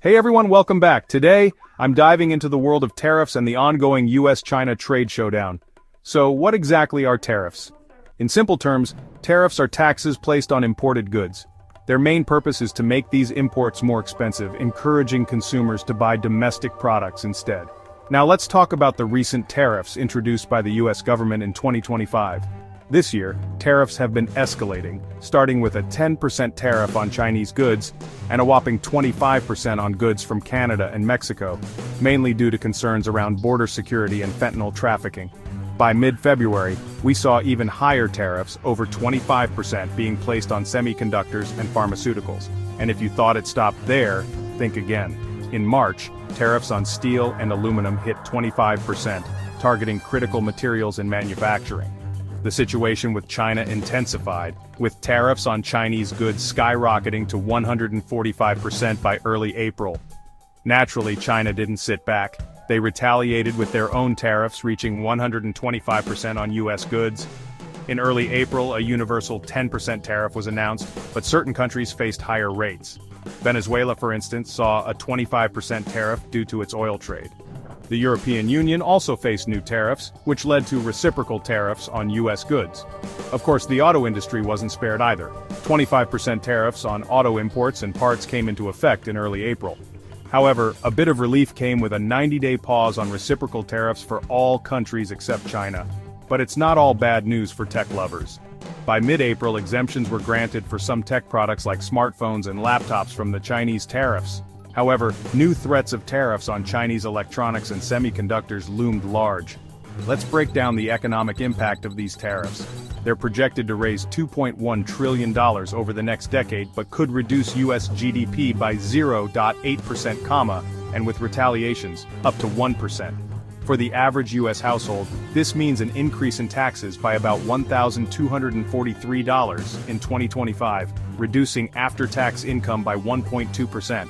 Hey everyone, welcome back. Today, I'm diving into the world of tariffs and the ongoing US-China trade showdown. So, what exactly are tariffs? In simple terms, tariffs are taxes placed on imported goods. Their main purpose is to make these imports more expensive, encouraging consumers to buy domestic products instead. Now let's talk about the recent tariffs introduced by the US government in 2025. This year, tariffs have been escalating, starting with a 10% tariff on Chinese goods, and a whopping 25% on goods from Canada and Mexico, mainly due to concerns around border security and fentanyl trafficking. By mid-February, we saw even higher tariffs, over 25% being placed on semiconductors and pharmaceuticals. And if you thought it stopped there, think again. In March, tariffs on steel and aluminum hit 25%, targeting critical materials in manufacturing. The situation with China intensified, with tariffs on Chinese goods skyrocketing to 145% by early April. Naturally, China didn't sit back. They retaliated with their own tariffs, reaching 125% on US goods. In early April, a universal 10% tariff was announced, but certain countries faced higher rates. Venezuela, for instance, saw a 25% tariff due to its oil trade. The European Union also faced new tariffs, which led to reciprocal tariffs on US goods. Of course, the auto industry wasn't spared either. 25% tariffs on auto imports and parts came into effect in early April. However, a bit of relief came with a 90-day pause on reciprocal tariffs for all countries except China. But it's not all bad news for tech lovers. By mid-April, exemptions were granted for some tech products like smartphones and laptops from the Chinese tariffs. However, new threats of tariffs on Chinese electronics and semiconductors loomed large. Let's break down the economic impact of these tariffs. They're projected to raise $2.1 trillion over the next decade, but could reduce US GDP by 0.8%, and with retaliations, up to 1%. For the average US household, this means an increase in taxes by about $1,243 in 2025, reducing after-tax income by 1.2%.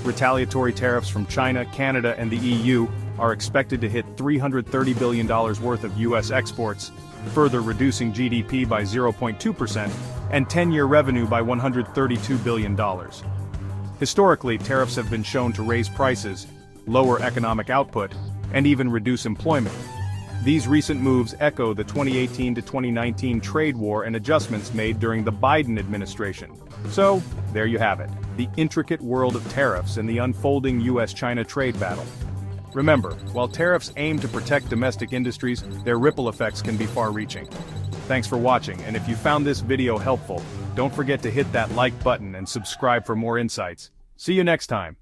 Retaliatory tariffs from China, Canada, and the EU are expected to hit $330 billion worth of US exports, further reducing GDP by 0.2% and 10-year revenue by $132 billion. Historically, tariffs have been shown to raise prices, lower economic output, and even reduce employment. These recent moves echo the 2018 to 2019 trade war and adjustments made during the Biden administration. So, there you have it, the intricate world of tariffs and the unfolding US-China trade battle. Remember, while tariffs aim to protect domestic industries, their ripple effects can be far-reaching. Thanks for watching, and if you found this video helpful, don't forget to hit that like button and subscribe for more insights. See you next time.